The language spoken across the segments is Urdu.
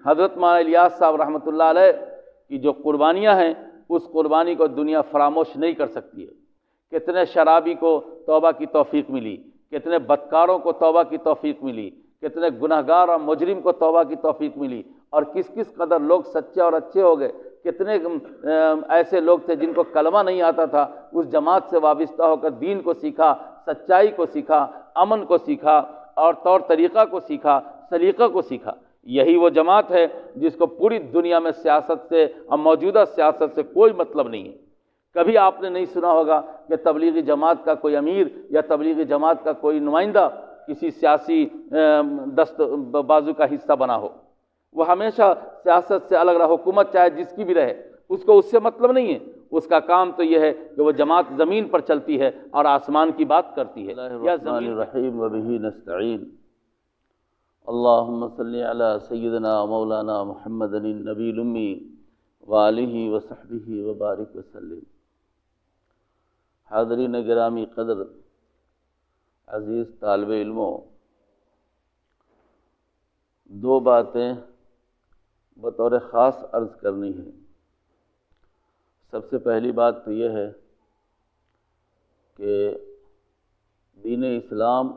حضرت مولانا الیاس صاحب رحمۃ اللہ علیہ کی جو قربانیاں ہیں اس قربانی کو دنیا فراموش نہیں کر سکتی ہے۔ کتنے شرابی کو توبہ کی توفیق ملی، کتنے بدکاروں کو توبہ کی توفیق ملی، کتنے گنہگار اور مجرم کو توبہ کی توفیق ملی، اور کس کس قدر لوگ سچے اور اچھے ہو گئے۔ کتنے ایسے لوگ تھے جن کو کلمہ نہیں آتا تھا، اس جماعت سے وابستہ ہو کر دین کو سیکھا، سچائی کو سیکھا، امن کو سیکھا، اور طور طریقہ کو سیکھا، سلیقہ کو سیکھا۔ یہی وہ جماعت ہے جس کو پوری دنیا میں سیاست سے اور موجودہ سیاست سے کوئی مطلب نہیں ہے۔ کبھی آپ نے نہیں سنا ہوگا کہ تبلیغی جماعت کا کوئی امیر یا تبلیغی جماعت کا کوئی نمائندہ کسی سیاسی دست بازو کا حصہ بنا ہو۔ وہ ہمیشہ سیاست سے الگ رہا، حکومت چاہے جس کی بھی رہے، اس کو اس سے مطلب نہیں ہے۔ اس کا کام تو یہ ہے کہ وہ جماعت زمین پر چلتی ہے اور آسمان کی بات کرتی ہے۔ الرحمن الرحیم وبہ نستعین، اللہم صلی علی سیدنا مولانا محمد النبی الامی وآلہ وصحبہ وبارک وسلم۔ حاضرین گرامی قدر، عزیز طالب علموں، دو باتیں بطور خاص عرض کرنی ہے۔ سب سے پہلی بات تو یہ ہے کہ دین اسلام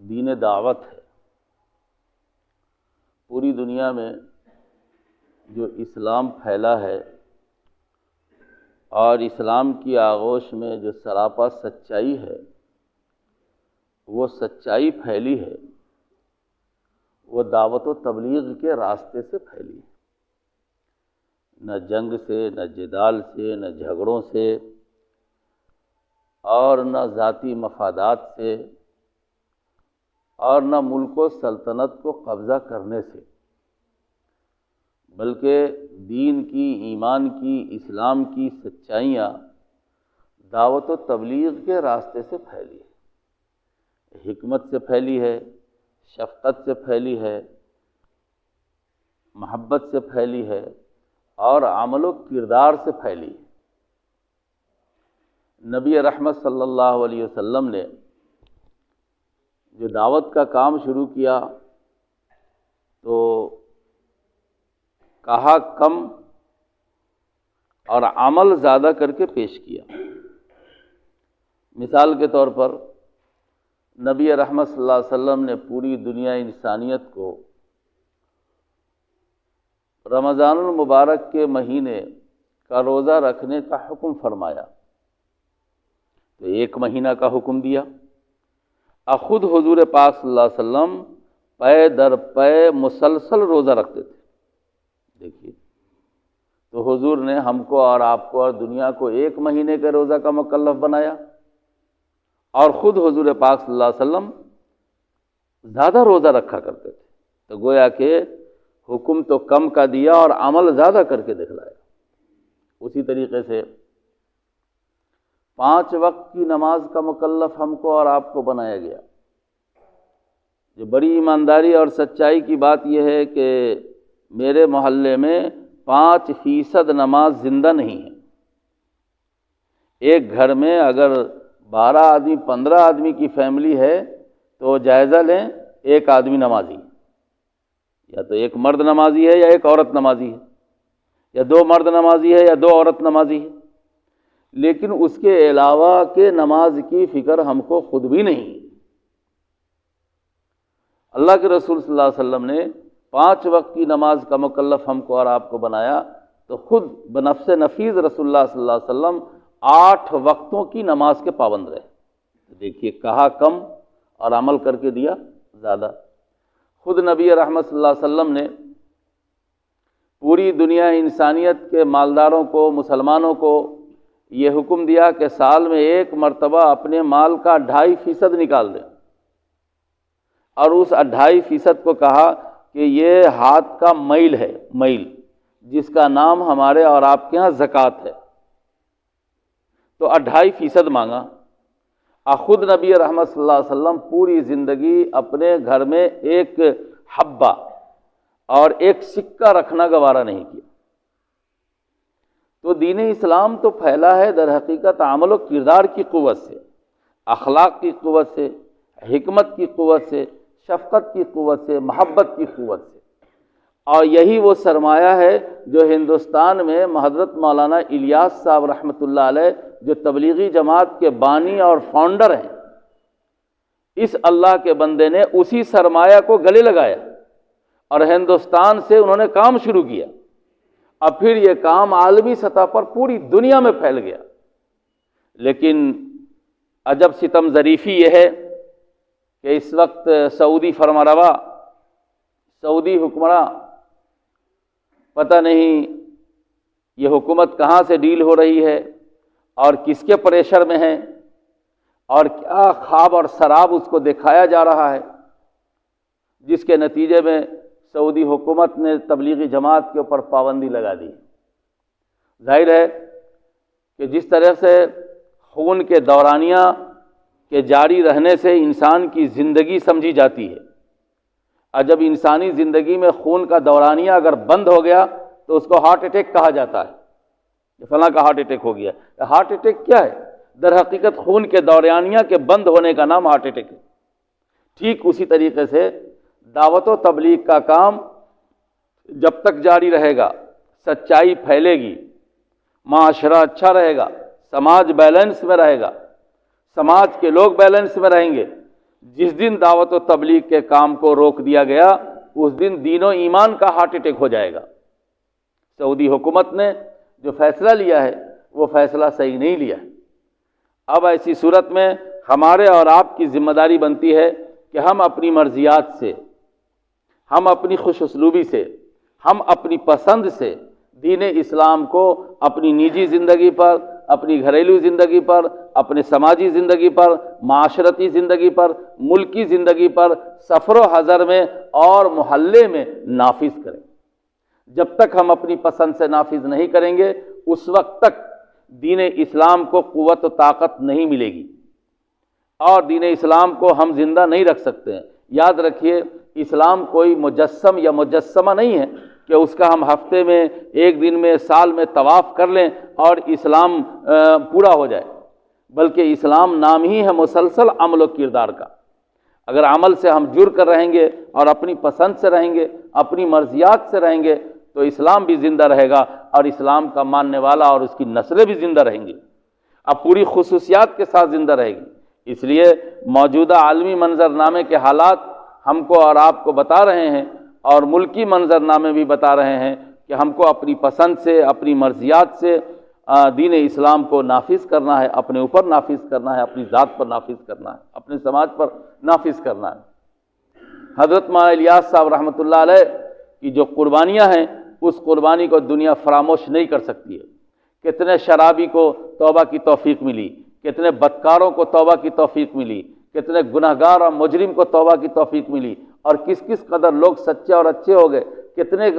دین دعوت ہے۔ پوری دنیا میں جو اسلام پھیلا ہے اور اسلام کی آغوش میں جو سراپا سچائی ہے، وہ سچائی پھیلی ہے، وہ دعوت و تبلیغ کے راستے سے پھیلی ہے۔ نہ جنگ سے، نہ جدال سے، نہ جھگڑوں سے، اور نہ ذاتی مفادات سے، اور نہ ملک و سلطنت کو قبضہ کرنے سے، بلکہ دین کی، ایمان کی، اسلام کی سچائیاں دعوت و تبلیغ کے راستے سے پھیلی ہے، حکمت سے پھیلی ہے، شفقت سے پھیلی ہے، محبت سے پھیلی ہے، اور عمل و کردار سے پھیلی ہے۔ نبی رحمت صلی اللہ علیہ وسلم نے جو دعوت کا کام شروع کیا تو کہا کم اور عمل زیادہ کر کے پیش کیا۔ مثال کے طور پر نبی رحمت صلی اللہ علیہ وسلم نے پوری دنیا انسانیت کو رمضان المبارک کے مہینے کا روزہ رکھنے کا حکم فرمایا، تو ایک مہینہ کا حکم دیا۔ خود حضور پاک صلی اللہ علیہ وسلم پے در پے مسلسل روزہ رکھتے تھے۔ دیکھیے، تو حضور نے ہم کو اور آپ کو اور دنیا کو ایک مہینے کے روزہ کا مکلف بنایا، اور خود حضور پاک صلی اللہ علیہ وسلم زیادہ روزہ رکھا کرتے تھے۔ تو گویا کہ حکم تو کم کا دیا اور عمل زیادہ کر کے دکھلایا۔ اسی طریقے سے 5 وقت کی نماز کا مکلف ہم کو اور آپ کو بنایا گیا۔ جو بڑی ایمانداری اور سچائی کی بات یہ ہے کہ میرے محلے میں 5% نماز زندہ نہیں ہے۔ ایک گھر میں اگر 12 آدمی 15 آدمی کی فیملی ہے تو جائزہ لیں، ایک آدمی نمازی ہے، یا تو ایک مرد نمازی ہے یا ایک عورت نمازی ہے، یا 2 مرد نمازی ہے یا 2 عورت نمازی ہے۔ لیکن اس کے علاوہ کہ نماز کی فکر ہم کو خود بھی نہیں۔ اللہ کے رسول صلی اللہ علیہ وسلم نے 5 وقت کی نماز کا مکلف ہم کو اور آپ کو بنایا، تو خود بنفس نفیس رسول اللہ صلی اللہ علیہ وسلم 8 وقتوں کی نماز کے پابند رہے۔ دیکھیے، کہا کم اور عمل کر کے دیا زیادہ۔ خود نبی رحمت صلی اللہ علیہ وسلم نے پوری دنیا انسانیت کے مالداروں کو، مسلمانوں کو یہ حکم دیا کہ سال میں ایک مرتبہ اپنے مال کا 2.5% نکال دیں، اور اس 2.5% کو کہا کہ یہ ہاتھ کا میل ہے، میل، جس کا نام ہمارے اور آپ کے ہاں زکوٰۃ ہے۔ تو 2.5% مانگا۔ خود نبی رحمت صلی اللہ علیہ وسلم پوری زندگی اپنے گھر میں ایک حبہ اور ایک سکہ رکھنا گوارا نہیں کیا۔ تو دین اسلام تو پھیلا ہے در حقیقت عمل و کردار کی قوت سے، اخلاق کی قوت سے، حکمت کی قوت سے، شفقت کی قوت سے، محبت کی قوت سے۔ اور یہی وہ سرمایہ ہے جو ہندوستان میں حضرت مولانا الیاس صاحب رحمۃ اللہ علیہ جو تبلیغی جماعت کے بانی اور فاؤنڈر ہیں، اس اللہ کے بندے نے اسی سرمایہ کو گلے لگایا اور ہندوستان سے انہوں نے کام شروع کیا، اب پھر یہ کام عالمی سطح پر پوری دنیا میں پھیل گیا۔ لیکن عجب ستم ظریفی یہ ہے کہ اس وقت سعودی فرمانروا، سعودی حکمراں، پتہ نہیں یہ حکومت کہاں سے ڈیل ہو رہی ہے اور کس کے پریشر میں ہے اور کیا خواب اور سراب اس کو دکھایا جا رہا ہے، جس کے نتیجے میں سعودی حکومت نے تبلیغی جماعت کے اوپر پابندی لگا دی۔ ظاہر ہے کہ جس طرح سے خون کے دورانیہ کے جاری رہنے سے انسان کی زندگی سمجھی جاتی ہے، اور جب انسانی زندگی میں خون کا دورانیہ اگر بند ہو گیا تو اس کو ہارٹ اٹیک کہا جاتا ہے، فلاں کا ہارٹ اٹیک ہو گیا۔ ہارٹ اٹیک کیا ہے؟ در حقیقت خون کے دورانیہ کے بند ہونے کا نام ہارٹ اٹیک ہے۔ ٹھیک اسی طریقے سے دعوت و تبلیغ کا کام جب تک جاری رہے گا، سچائی پھیلے گی، معاشرہ اچھا رہے گا، سماج بیلنس میں رہے گا، سماج کے لوگ بیلنس میں رہیں گے۔ جس دن دعوت و تبلیغ کے کام کو روک دیا گیا اس دن دین و ایمان کا ہارٹ اٹیک ہو جائے گا۔ سعودی حکومت نے جو فیصلہ لیا ہے وہ فیصلہ صحیح نہیں لیا ہے۔ اب ایسی صورت میں ہمارے اور آپ کی ذمہ داری بنتی ہے کہ ہم اپنی مرضیات سے، ہم اپنی خوش اسلوبی سے، ہم اپنی پسند سے دین اسلام کو اپنی نجی زندگی پر، اپنی گھریلو زندگی پر، اپنے سماجی زندگی پر، معاشرتی زندگی پر، ملکی زندگی پر، سفر و حضر میں اور محلے میں نافذ کریں۔ جب تک ہم اپنی پسند سے نافذ نہیں کریں گے اس وقت تک دین اسلام کو قوت و طاقت نہیں ملے گی اور دین اسلام کو ہم زندہ نہیں رکھ سکتے ہیں۔ یاد رکھیے، اسلام کوئی مجسم یا مجسمہ نہیں ہے کہ اس کا ہم ہفتے میں، ایک دن میں، سال میں طواف کر لیں اور اسلام پورا ہو جائے، بلکہ اسلام نام ہی ہے مسلسل عمل و کردار کا۔ اگر عمل سے ہم جڑ کر رہیں گے اور اپنی پسند سے رہیں گے، اپنی مرضیات سے رہیں گے تو اسلام بھی زندہ رہے گا اور اسلام کا ماننے والا اور اس کی نسلیں بھی زندہ رہیں گی، اب پوری خصوصیات کے ساتھ زندہ رہے گی۔ اس لیے موجودہ عالمی منظرنامے کے حالات ہم کو اور آپ کو بتا رہے ہیں اور ملکی منظرنامے بھی بتا رہے ہیں کہ ہم کو اپنی پسند سے، اپنی مرضیات سے دین اسلام کو نافذ کرنا ہے، اپنے اوپر نافذ کرنا ہے، اپنی ذات پر نافذ کرنا ہے، اپنے سماج پر نافذ کرنا ہے۔ حضرت مولانا الیاس صاحب رحمۃ اللہ علیہ کی جو قربانیاں ہیں اس قربانی کو دنیا فراموش نہیں کر سکتی ہے۔ کتنے شرابی کو توبہ کی توفیق ملی، کتنے بدکاروں کو توبہ کی توفیق ملی، کتنے گنہگار اور مجرم کو توبہ کی توفیق ملی، اور کس کس قدر لوگ سچے اور اچھے ہو گئے۔ کتنے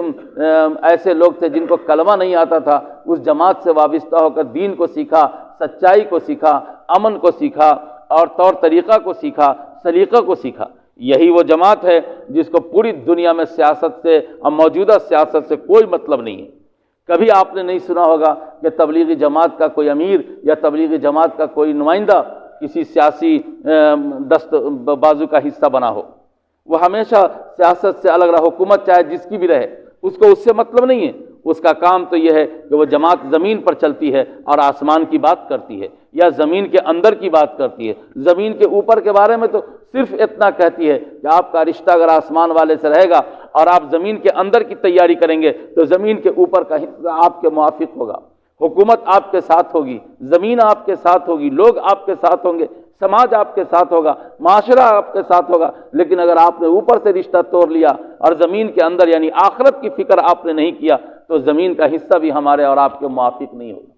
ایسے لوگ تھے جن کو کلمہ نہیں آتا تھا، اس جماعت سے وابستہ ہو کر دین کو سیکھا، سچائی کو سیکھا، امن کو سیکھا اور طور طریقہ کو سیکھا، سلیقہ کو سیکھا۔ یہی وہ جماعت ہے جس کو پوری دنیا میں سیاست سے اور موجودہ سیاست سے کوئی مطلب نہیں ہے۔ کبھی آپ نے نہیں سنا ہوگا کہ تبلیغی جماعت کا کوئی امیر یا تبلیغی جماعت کا کوئی نمائندہ کسی سیاسی دست بازو کا حصہ بنا ہو۔ وہ ہمیشہ سیاست سے الگ رہا، حکومت چاہے جس کی بھی رہے، اس کو اس سے مطلب نہیں ہے۔ اس کا کام تو یہ ہے کہ وہ جماعت زمین پر چلتی ہے اور آسمان کی بات کرتی ہے، یا زمین کے اندر کی بات کرتی ہے۔ زمین کے اوپر کے بارے میں تو صرف اتنا کہتی ہے کہ آپ کا رشتہ اگر آسمان والے سے رہے گا اور آپ زمین کے اندر کی تیاری کریں گے تو زمین کے اوپر کا حصہ آپ کے موافق ہوگا، حکومت آپ کے ساتھ ہوگی، زمین آپ کے ساتھ ہوگی، لوگ آپ کے ساتھ ہوں گے، سماج آپ کے ساتھ ہوگا، معاشرہ آپ کے ساتھ ہوگا۔ لیکن اگر آپ نے اوپر سے رشتہ توڑ لیا اور زمین کے اندر یعنی آخرت کی فکر آپ نے نہیں کیا تو زمین کا حصہ بھی ہمارے اور آپ کے موافق نہیں ہوگا۔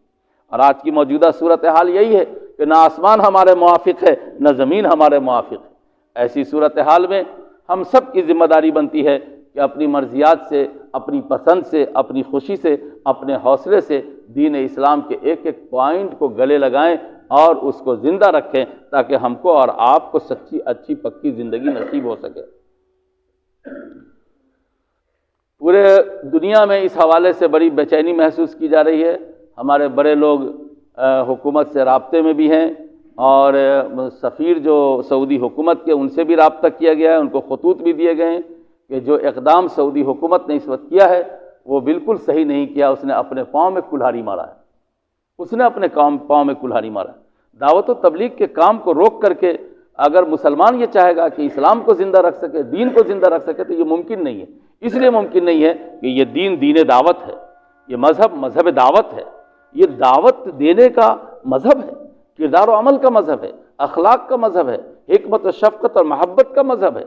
اور آج کی موجودہ صورتحال یہی ہے کہ نہ آسمان ہمارے موافق ہے، نہ زمین ہمارے موافق ہے۔ ایسی صورتحال میں ہم سب کی ذمہ داری بنتی ہے کہ اپنی مرضیات سے، اپنی پسند سے، اپنی خوشی سے، اپنے حوصلے سے دین اسلام کے ایک ایک پوائنٹ کو گلے لگائیں اور اس کو زندہ رکھیں تاکہ ہم کو اور آپ کو سچی اچھی پکی زندگی نصیب ہو سکے۔ پورے دنیا میں اس حوالے سے بڑی بے چینی محسوس کی جا رہی ہے۔ ہمارے بڑے لوگ حکومت سے رابطے میں بھی ہیں اور سفیر جو سعودی حکومت کے ان سے بھی رابطہ کیا گیا ہے، ان کو خطوط بھی دیے گئے ہیں کہ جو اقدام سعودی حکومت نے اس وقت کیا ہے وہ بالکل صحیح نہیں کیا، اس نے اپنے پاؤں میں کلہاڑی مارا ہے، اس نے اپنے پاؤں میں کلہاڑی مارا ہے۔ دعوت و تبلیغ کے کام کو روک کر کے اگر مسلمان یہ چاہے گا کہ اسلام کو زندہ رکھ سکے، دین کو زندہ رکھ سکے، تو یہ ممکن نہیں ہے۔ اس لیے ممکن نہیں ہے کہ یہ دین دعوت ہے، یہ مذہب دعوت ہے، یہ دعوت دینے کا مذہب ہے، کردار و عمل کا مذہب ہے، اخلاق کا مذہب ہے، حکمت و شفقت اور محبت کا مذہب ہے۔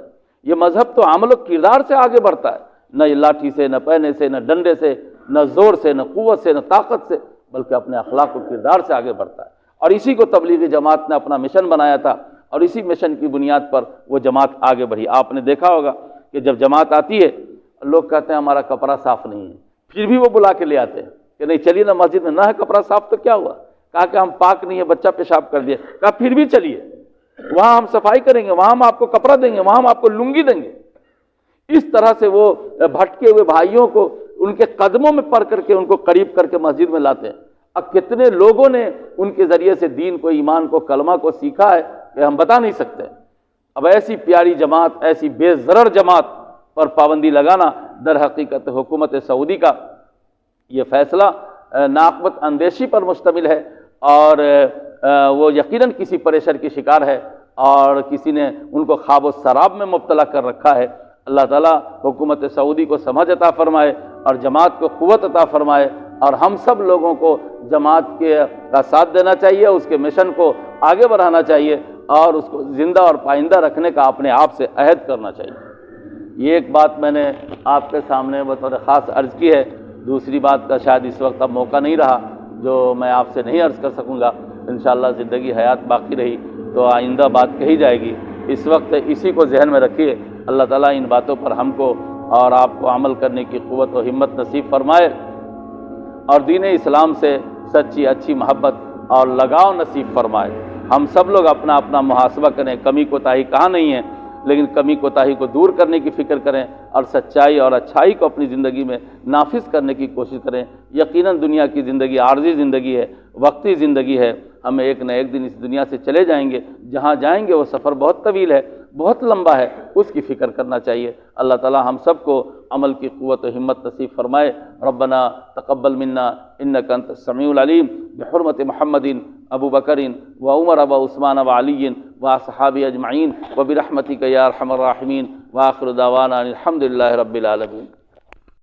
یہ مذہب تو عمل و کردار سے آگے بڑھتا ہے، نہ یہ لاٹھی سے، نہ پہنے سے، نہ ڈنڈے سے، نہ زور سے، نہ قوت سے، نہ طاقت سے، بلکہ اپنے اخلاق و کردار سے آگے بڑھتا ہے۔ اور اسی کو تبلیغی جماعت نے اپنا مشن بنایا تھا، اور اسی مشن کی بنیاد پر وہ جماعت آگے بڑھی۔ آپ نے دیکھا ہوگا کہ جب جماعت آتی ہے لوگ کہتے ہیں ہمارا کپڑا صاف نہیں ہے، پھر بھی وہ بلا کے لے آتے ہیں کہ نہیں چلیے نا مسجد میں، نہ ہے کپڑا صاف تو کیا ہوا، کہا کہ ہم پاک نہیں ہے، بچہ پیشاب کر دیا، کہا پھر بھی چلیے، وہاں ہم صفائی کریں گے، وہاں ہم آپ کو کپڑا دیں گے، وہاں ہم آپ کو لنگی دیں گے۔ اس طرح سے وہ بھٹکے ہوئے بھائیوں کو ان کے قدموں میں پڑ کر کے ان کو قریب کر کے مسجد میں لاتے ہیں۔ اب کتنے لوگوں نے ان کے ذریعے سے دین کو، ایمان کو، کلمہ کو سیکھا ہے کہ ہم بتا نہیں سکتے۔ اب ایسی پیاری جماعت، ایسی بے ضرر جماعت پر پابندی لگانا در حقیقت حکومت سعودی کا یہ فیصلہ ناقبت اندیشی پر مشتمل ہے، اور وہ یقیناً کسی پریشر کی شکار ہے، اور کسی نے ان کو خواب و سراب میں مبتلا کر رکھا ہے۔ اللہ تعالیٰ حکومت سعودی کو سمجھ عطا فرمائے اور جماعت کو قوت عطا فرمائے، اور ہم سب لوگوں کو جماعت کا ساتھ دینا چاہیے، اس کے مشن کو آگے بڑھانا چاہیے، اور اس کو زندہ اور پائندہ رکھنے کا اپنے آپ سے عہد کرنا چاہیے۔ یہ ایک بات میں نے آپ کے سامنے بطور خاص عرض کی ہے۔ دوسری بات کا شاید اس وقت اب موقع نہیں رہا جو میں آپ سے نہیں عرض کر سکوں گا، انشاءاللہ زندگی حیات باقی رہی تو آئندہ بات کہی جائے گی۔ اس وقت اسی کو ذہن میں رکھیے، اللہ تعالیٰ ان باتوں پر ہم کو اور آپ کو عمل کرنے کی قوت و ہمت نصیب فرمائے، اور دین اسلام سے سچی اچھی محبت اور لگاؤ نصیب فرمائے۔ ہم سب لوگ اپنا اپنا محاسبہ کریں، کمی کوتاہی کہاں نہیں ہے، لیکن کمی کوتاہی کو دور کرنے کی فکر کریں، اور سچائی اور اچھائی کو اپنی زندگی میں نافذ کرنے کی کوشش کریں۔ یقیناً دنیا کی زندگی عارضی زندگی ہے، وقتی زندگی ہے، ہم ایک نہ ایک دن اس دنیا سے چلے جائیں گے، جہاں جائیں گے وہ سفر بہت طویل ہے، بہت لمبا ہے، اس کی فکر کرنا چاہیے۔ اللہ تعالی ہم سب کو عمل کی قوت و ہمت نصیب فرمائے۔ ربنا تقبل منا انک انت السمیع العلیم، بحرمت محمد ابو بکر و عمر و عثمان و علی و اصحاب اجمعین، و برحمتک یا ارحم الراحمین، وآخر دعوانا الحمد للہ رب العالمین۔